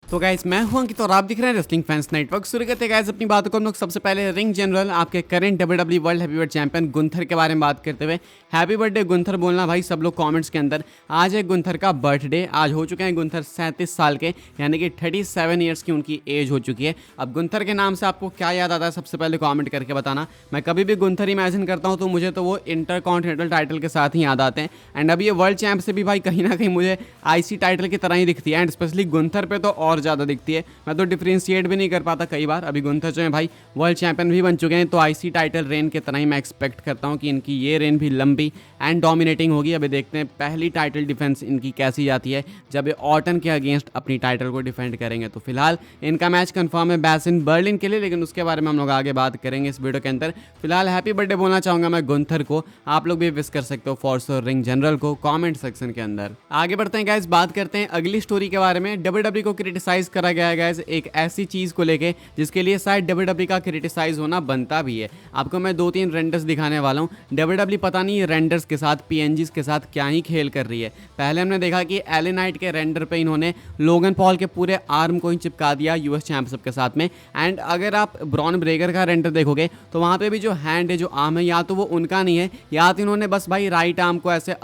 तो गाइस मैं हूं अंकित और आप दिख रहे हैं रेसलिंग फैंस नेटवर्क। शुरू करते हैं गाइस अपनी बातों को हम लोग सबसे पहले रिंग जनरल आपके current WW world heavyweight champion Gunther के बारे में बात करते हुए। हैप्पी बर्थडे गुंथर बोलना भाई सब लोग कमेंट्स के अंदर। आज है गुंथर का बर्थडे। आज हो चुके हैं गुंथर 37 साल के, यानी कि 37 ईयर्स की उनकी एज हो चुकी है। अब गुंथर के नाम से आपको क्या याद आता है सबसे पहले कॉमेंट करके बताना। मैं कभी भी गुंथर इमेजिन करता हूँ तो मुझे तो वो इंटरकॉन्टिनेंटल टाइटल के साथ ही याद आते हैं। एंड अभी ये वर्ल्ड चैंप से भी भाई कहीं ना कहीं मुझे आईसी टाइटल की तरह ही दिखती है। एंड स्पेशली गुंथर पे तो और ज़्यादा दिखती है। मैं तो डिफ्रेंशिएट भी नहीं कर पाता कई बार। अभी गुंथर जो है भाई वर्ल्ड चैंपियन भी बन चुके हैं, तो आईसी टाइटल रेन के तरह ही मैं एक्सपेक्ट करता हूँ कि इनकी ये रेन भी लंबी एंड डोमिनेटिंग होगी। अभी देखते हैं पहली टाइटल डिफेंस इनकी कैसी जाती है जब ये ऑर्टन के अगेंस्ट अपनी टाइटल को डिफेंड करेंगे। तो फिलहाल इनका मैच कंफर्म है बैसिन बर्लिन के लिए, लेकिन उसके बारे में हम लोग आगे बात करेंगे इस वीडियो के अंदर। फिलहाल हैप्पी बर्थडे बोलना चाहूँगा मैं गुंथर को। आप लोग भी विश कर सकते हो फॉर्स और रिंग जनरल को कॉमेंट सेक्शन के अंदर। आगे बढ़ते हैं गाइस, बात करते हैं अगली स्टोरी के बारे में। डब्ल्यूडब्ल्यू को क्रिटिसाइज करा गया है गाइस एक ऐसी चीज को लेके जिसके लिए शायद डब्ल्यूडब्ल्यू का क्रिटिसाइज होना बनता भी है। आपको मैं 2-3 रेंडर्स दिखाने वाला हूँ। डब्ल्यूडब्ल्यू पता नहीं रेंडर्स के साथ पीएनजीज के साथ क्या ही खेल कर रही है। पहले हमने देखा कि एले नाइट के रेंडर पे इन्होंने लोगन पॉल के पूरे आर्म को ही चिपका दिया यूएस चैंपियनशिप के साथ में। एंड अगर आप ब्रॉन ब्रेकर का रेंडर देखोगे तो वहाँ पे भी जो हैंड है, जो आर्म है, या तो वो उनका नहीं है या तो इन्होंने बस भाई राइट आर्म को ऐसे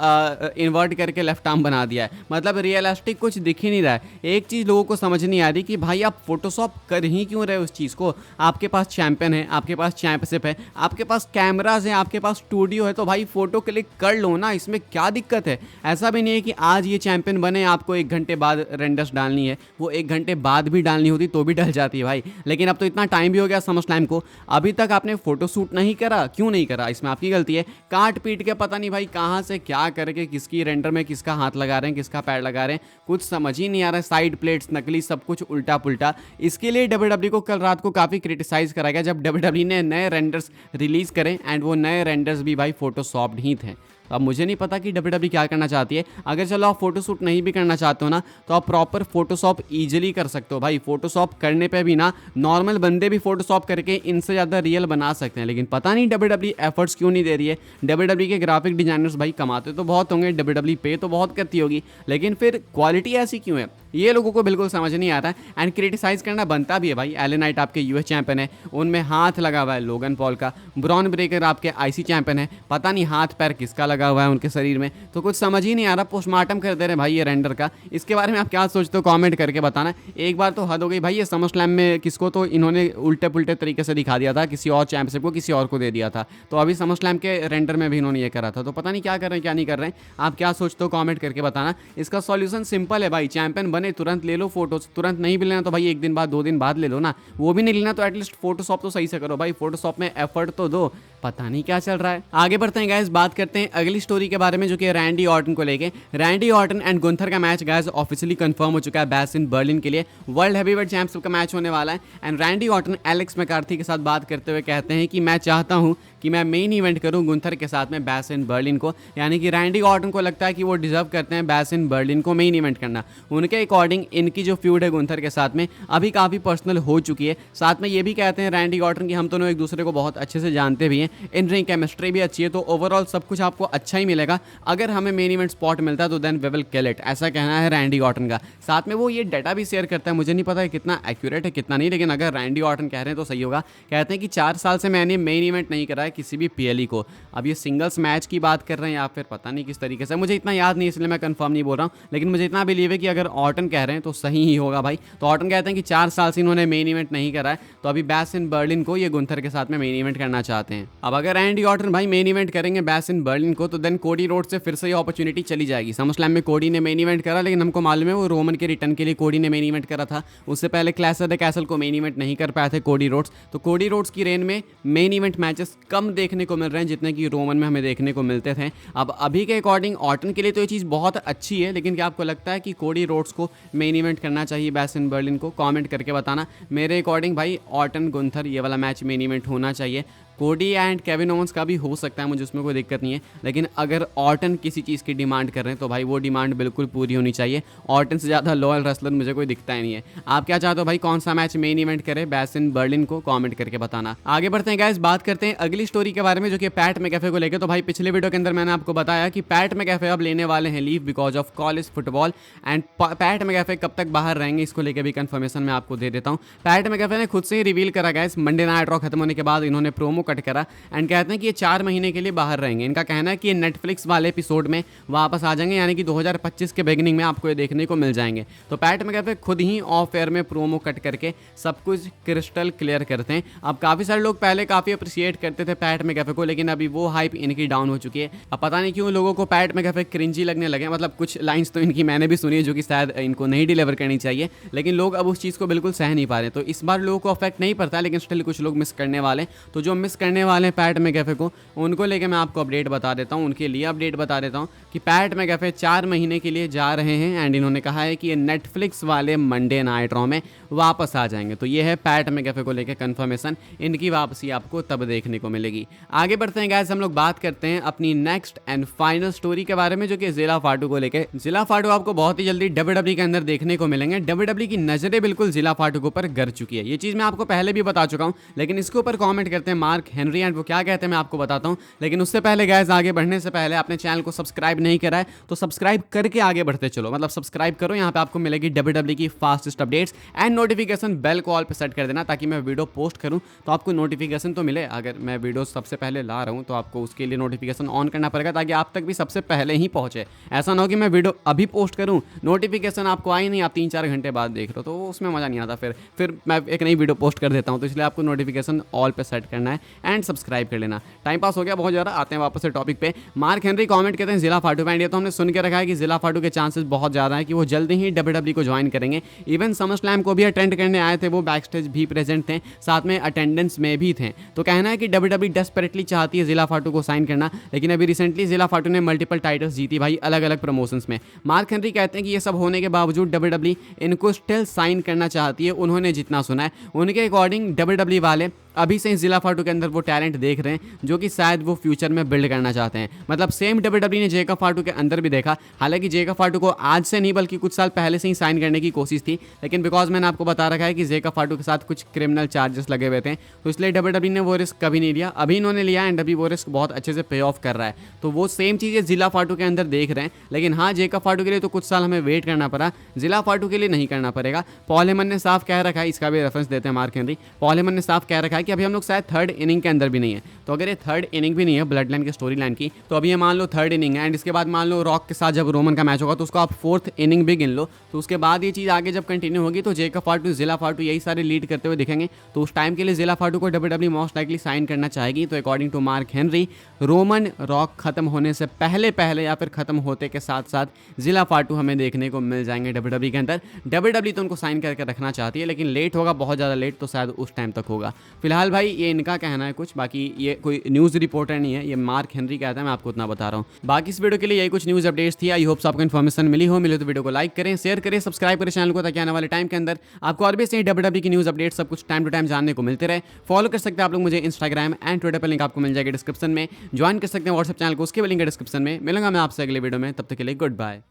इन्वर्ट करके लेफ्ट आर्म बना दिया है। मतलब रियलिस्टिक कुछ दिख ही नहीं रहा है। एक चीज़ लोगों को समझ नहीं आ रही कि भाई आप फोटोशॉप कर ही क्यों रहे उस चीज़ को। आपके पास चैंपियन है, आपके पास चैंपियनशिप है, आपके पास कैमराज हैं, आपके पास स्टूडियो है, तो भाई फोटो क्लिक कर लो ना, इसमें क्या दिक्कत है। ऐसा भी नहीं है कि आज ये चैंपियन बने आपको 1 घंटे बाद रेंडर्स डालनी है, वो 1 घंटे बाद भी डालनी होती तो भी डल जाती है भाई। लेकिन अब तो इतना टाइम भी हो गया समझ टाइम को, अभी तक आपने फोटो शूट नहीं करा। क्यों नहीं करा, इसमें आपकी गलती है। काट पीट के पता नहीं भाई कहाँ से क्या करके किसकी रेंडर में किसका हाथ लगा रहे हैं, किसका पैर लगा रहे हैं, कुछ समझ ही नहीं आ रहा है। साइड प्लेट्स नकली, सब कुछ उल्टा पुल्टा। इसके लिए डब्ल्यूडब्ल्यू को कल रात को काफ़ी क्रिटिसाइज करा गया जब डब्ल्यूडब्ल्यू ने नए रेंडर्स रिलीज करें। एंड वो नए रेंडर्स भी भाई फोटोशॉप्ड ही थे। अब मुझे नहीं पता कि डब्ल्यूडब्ल्यू क्या करना चाहती है। अगर चलो आप फोटोशूट नहीं भी करना चाहते हो ना, तो आप प्रॉपर फोटोशॉप ईजिली कर सकते हो भाई। फोटोशॉप करने पे भी ना नॉर्मल बंदे भी फोटोशॉप करके इनसे ज़्यादा रियल बना सकते हैं। लेकिन पता नहीं डब्ल्यूडब्ल्यू एफर्ट्स क्यों नहीं दे रही है। डब्ल्यूडब्ल्यू के ग्राफिक डिजाइनर्स भाई कमाते तो बहुत होंगे, डब्ल्यूडब्ल्यू पे तो बहुत करती होगी, लेकिन फिर क्वालिटी ऐसी क्यों है, ये लोगों को बिल्कुल समझ नहीं आता है। एंड क्रिटिसाइज करना बनता भी है भाई। एले नाइट आपके यूएस चैंपियन है, उनमें हाथ लगा हुआ है लोगन पॉल का। ब्रॉन ब्रेकर आपके आईसी चैंपियन है, पता नहीं हाथ पैर किसका लगा हुआ है उनके शरीर में, तो कुछ समझ ही नहीं आ रहा। पोस्टमार्टम कर दे रहे भाई ये रेंडर का। इसके बारे में आप क्या सोचते हो कमेंट करके बताना। एक बार तो हद हो गई भाई। ये समर स्लैम में किसको तो इन्होंने उल्टे पुल्टे तरीके से दिखा दिया था, किसी और चैंपियनशिप को किसी और को दे दिया था। तो अभी समर स्लैम के रेंडर में भी इन्होंने ये करा था। तो पता नहीं क्या कर रहे हैं क्या नहीं कर रहे हैं। आप क्या सोचते हो कॉमेंट करके बताना। इसका सॉल्यूशन सिंपल है भाई, चैंपियन बने तुरंत ले लो फोटोज। तुरंत नहीं भी लेना तो भाई 1 दिन बाद 2 दिन बाद ले लो ना। वो भी नहीं लेना तो एटलीस्ट फोटोशॉप तो सही से करो भाई। फोटोशॉप में एफर्ट तो दो। पता नहीं क्या चल रहा है। आगे बढ़ते हैं गाइस, बात करते हैं अगली स्टोरी के बारे में जो कि रैंडी ऑर्टन को लेके। रैंडी ऑर्टन एंड गुंथर का मैच गाइस ऑफिशियली कंफर्म हो चुका है बैसिन बर्लिन के लिए। वर्ल्ड हैवीवेट चैंपियनशिप का मैच होने वाला है। And Randy Orton Alex McCarthy के साथ बात करते हुए कहते हैं कि मैं चाहता हूं कि मैं मेन इवेंट करूं गुंथर के साथ में बैसिन बर्लिन को। यानी कि रैंडी ऑर्टन को लगता है कि वो डिजर्व करते हैं बैसिन बर्लिन को मेन इवेंट करना। उनके अकॉर्डिंग इनकी जो फ्यूड है गुंथर के साथ में अभी काफ़ी पर्सनल हो चुकी है। साथ में ये भी कहते हैं रैंडी ऑर्टन कि हम दोनों एक दूसरे को बहुत अच्छे से जानते भी हैं, इन रिंग केमिस्ट्री भी अच्छी है, तो ओवरऑल सब कुछ आपको अच्छा ही मिलेगा। अगर हमें मेन इवेंट स्पॉट मिलता है तो then we will kill it, ऐसा कहना है रैंडी ऑर्टन का। साथ में वो ये डाटा भी शेयर करता है। मुझे नहीं पता है कितना एक्यूरेट है कितना नहीं, लेकिन अगर रैंडी ऑर्टन कह रहे हैं तो सही होगा। कहते हैं कि 4 साल से मैंने मेन इवेंट नहीं करा है किसी भी पीएलई को। अब ये सिंगल्स मैच की बात कर रहे हैं या फिर पता नहीं किस तरीके से, मुझे इतना याद नहीं, इसलिए मैं कंफर्म नहीं बोल रहा हूँ। लेकिन मुझे इतना बिलीव है कि अगर ऑर्टन कह रहे हैं तो सही ही होगा भाई। तो ऑर्टन कहते हैं कि 4 साल से इन्होंने मेन इवेंट नहीं करा है, तो अभी बैसिन बर्लिन को ये गुंथर के साथ में मेन इवेंट करना चाहते हैं। अब अगर रैंडी ऑर्टन भाई मेन इवेंट करेंगे बैसिन बर्लिन को, तो देन कोडी रोड से फिर से ये अपॉर्चुनिटी चली जाएगी। समरस्लैम में कोडी ने मेन इवेंट करा, लेकिन हमको मालूम है वो रोमन के रिटर्न के लिए कोडी ने मेन इवेंट करा था। उससे पहले क्लैश ऑफ द कैसल को मेन इवेंट नहीं कर पाए थे कोडी रोड्स। तो कोडी रोड्स की रेन में मेन इवेंट मैचेस कम देखने को मिल रहे हैं जितने कि रोमन में हमें देखने को मिलते थे। अब अभी के अकॉर्डिंग ऑर्टन के लिए तो ये चीज़ बहुत अच्छी है, लेकिन क्या आपको लगता है कि कोडी रोड्स को मेन इवेंट करना चाहिए बैसिन बर्लिन को? कमेंट करके बताना। मेरे अकॉर्डिंग भाई ऑर्टन गुंथर ये वाला मैच मेन इवेंट होना चाहिए। कोडी एंड केविन ओवंस का भी हो सकता है, मुझे उसमें कोई दिक्कत नहीं है, लेकिन अगर ऑर्टन किसी चीज़ की डिमांड कर रहे हैं तो भाई वो डिमांड बिल्कुल पूरी होनी चाहिए। ऑर्टन से ज़्यादा लॉयल रेसलर मुझे कोई दिखता ही नहीं है। आप क्या चाहते हो भाई, कौन सा मैच मेन इवेंट करे बैश इन बर्लिन को कमेंट करके बताना। आगे बढ़ते हैं गाइस, बात करते हैं अगली स्टोरी के बारे में जो कि पैट मैकैफे को लेकर। तो भाई पिछले वीडियो के अंदर मैंने आपको बताया कि पैट मैकैफे अब लेने वाले हैं leave because of college football and Pat McAfee कब तक बाहर रहेंगे इसको लेकर भी कंफर्मेशन मैं आपको दे देता हूँ। पैट मैकैफे ने खुद से ही रिवील करा गाइस, मंडे नाइट रॉ खत्म होने के बाद इन्होंने प्रोमो कट करा एंड कहते हैं कि ये 4 महीने के लिए बाहर रहेंगे। इनका कहना है कि ये नेटफ्लिक्स वाले एपिसोड में वापस आ जाएंगे, यानी कि 2025 के बिगिनिंग में आपको ये देखने को मिल जाएंगे। तो पैट मैकैफे खुद ही ऑफ एयर में प्रोमो कट करके सब कुछ क्रिस्टल क्लियर करते हैं। अब काफ़ी सारे लोग पहले काफ़ी अप्रिशिएट करते थे पैट मैकैफे को, लेकिन अभी वो हाइप इनकी डाउन हो चुकी है। अब पता नहीं क्यों लोगों को पैट मैकैफे क्रिंजी लगने लगे। मतलब कुछ लाइंस तो इनकी मैंने भी सुनी है जो कि शायद इनको नहीं डिलीवर करनी चाहिए, लेकिन लोग अब उस चीज़ को बिल्कुल सह नहीं पा रहे। तो इस बार लोगों को अफेक्ट नहीं पड़ता, लेकिन स्टिल कुछ लोग मिस करने वाले। तो जो मिस करने वाले हैं पैट मैकैफे को, उनको लेके मैं आपको अपडेट बता देता हूँ, उनके लिए अपडेट बता देता हूँ कि पैट मैकैफे 4 महीने के लिए जा रहे हैं एंड इन्होंने कहा है कि ये नेटफ्लिक्स वाले मंडे नाइट रॉ में वापस आ जाएंगे। तो ये है पैट मैकैफे को लेकर कंफर्मेशन, इनकी वापसी आपको तब देखने को मिलेगी। आगे बढ़ते हैं गाइस, हम लोग बात करते हैं अपनी नेक्स्ट एंड फाइनल स्टोरी के बारे में जो कि जिला फाटू को लेकर। जिला फाटू आपको बहुत ही जल्दी WWE के अंदर देखने को मिलेंगे। WWE की नजरें बिल्कुल जिला फाटू के ऊपर गर चुकी है। ये चीज़ मैं आपको पहले भी बता चुका हूँ, लेकिन इसके ऊपर कॉमेंट करते हैं मार्क हेनरी एंड वो क्या कहते हैं मैं आपको बताता हूँ। लेकिन उससे पहले गाइस, आगे बढ़ने से पहले आपने चैनल को सब्सक्राइब नहीं करा है तो सब्सक्राइब करके आगे बढ़ते चलो। मतलब सब्सक्राइब करो, यहाँ पे आपको मिलेगी WWE की fastest updates and notification bell को ऑल पे सेट कर देना ताकि मैं वीडियो पोस्ट करूँ तो आपको नोटिफिकेशन तो मिले। अगर मैं वीडियो सबसे पहले ला रहा हूँ तो आपको उसके लिए नोटिफिकेशन ऑन करना पड़ेगा ताकि आप तक भी सबसे पहले ही पहुँचे। ऐसा ना हो कि मैं वीडियो अभी पोस्ट करूँ, नोटिफिकेशन आपको आई नहीं, आप 3-4 घंटे बाद देख रहे हो, तो उसमें मज़ा नहीं आता। फिर मैं एक नई वीडियो पोस्ट कर देता हूँ। तो इसलिए आपको नोटिफिकेशन ऑल पे सेट करना है एंड सब्सक्राइब कर लेना। टाइम पास हो गया बहुत ज़्यादा, आते हैं वापस से टॉपिक पे। मार्क हेनरी कमेंट कहते हैं जिला फाटू बैंड। ये तो हमने सुन के रखा है कि जिला फाटू के चांसेस बहुत ज़्यादा है कि वो जल्दी ही WWE को ज्वाइन करेंगे। इवन समर स्लैम को भी अटेंड करने आए थे, वो बैक स्टेज भी प्रेजेंट थे, साथ में अटेंडेंस में भी थे। तो कहना है कि WWE डेस्परेटली चाहती है जिला फाटू को साइन करना, लेकिन अभी रिसेंटली जिला फाटू ने मल्टीपल टाइटल्स जीती भाई अलग अलग प्रमोशंस में। मार्क हेनरी कहते हैं कि ये सब होने के बावजूद WWE इनको स्टिल साइन करना चाहती है। उन्होंने जितना सुना है उनके अकॉर्डिंग WWE वाले अभी से जिला फाटू के अंदर वो टैलेंट देख रहे हैं जो कि शायद वो फ्यूचर में बिल्ड करना चाहते हैं। मतलब सेम WWE ने जेकब फाटू के अंदर भी देखा। हालांकि जेकब फाटू को आज से नहीं बल्कि कुछ साल पहले से ही साइन करने की कोशिश थी, लेकिन बिकॉज मैंने आपको बता रखा है कि जेकब फाटू के साथ कुछ क्रिमिनल चार्जेस लगे हुए थे, तो इसलिए WWE ने वो रिस्क कभी नहीं लिया। अभी इन्होंने लिया एंड अभी वो रिस्क बहुत अच्छे से पे ऑफ कर रहा है। तो वो सेम चीज़ें जिला फाटू के अंदर देख रहे हैं। लेकिन हाँ, जेकब फाटू के लिए तो कुछ साल हमें वेट करना पड़ा, जिला फाटू के लिए नहीं करना पड़ेगा। पॉल हेमन ने साफ कह रखा है, इसका भी रेफरेंस देते हैं मार्क हेनरी। पॉल हेमन ने साफ कह रखा है कि अभी हम लोग शायद थर्ड इनिंग के अंदर भी नहीं है। तो अगर ये थर्ड इनिंग भी नहीं है ब्लड लाइन की स्टोरी लाइन की, तो अभी ये मान लो थर्ड इनिंग है एंड इसके बाद मान लो रॉक के साथ जब रोमन का मैच होगा तो उसको आप फोर्थ इनिंग भी गिन लो। तो उसके बाद ये चीज़ आगे जब कंटिन्यू होगी तो जेकब फाटू, जिला फाटू यही सारे लीड करते हुए दिखेंगे। तो उस टाइम के लिए जिला फाटू को WWE मोस्ट लाइकली साइन करना चाहेगी। तो according to Mark Henry, Roman Rock खत्म होने से पहले या फिर खत्म होते के साथ साथ जिला फाटू हमें देखने को मिल जाएंगे WWE के अंदर। WWE तो उनको साइन करके रखना चाहती है, लेकिन लेट होगा, बहुत ज़्यादा लेट, तो शायद उस टाइम तक होगा। फिलहाल भाई ये इनका कहना है कुछ, बाकी ये कोई न्यूज़ रिपोर्टर नहीं है, ये मार्क हेनरी कहता है, मैं आपको उतना बता रहा हूँ। बाकी इस वीडियो के लिए यही कुछ न्यूज़ अपडेट्स थी। आई होप्स आपको इन्फॉर्मेशन मिली तो वीडियो को लाइक करें, शेयर करें, सब्सक्राइब करें चैनल को ताकि आने वाले टाइम के अंदर आपको और भी सही WWE की न्यूज़ अपडेट सब कुछ टाइम टू टाइम जानने को मिलते रहे। फॉलो कर सकते हैं आप लोग मुझे इंस्टाग्राम एंड ट्विटर पर, लिंक आपको मिल जाएगा डिस्क्रिप्शन में। ज्वाइन कर सकते हैं व्हाट्सएप चैनल को, उसके भी लिंक है डिस्क्रिप्शन में। मिलूंगा मैं आपसे अगले वीडियो में, तब तक के लिए गुड बाय।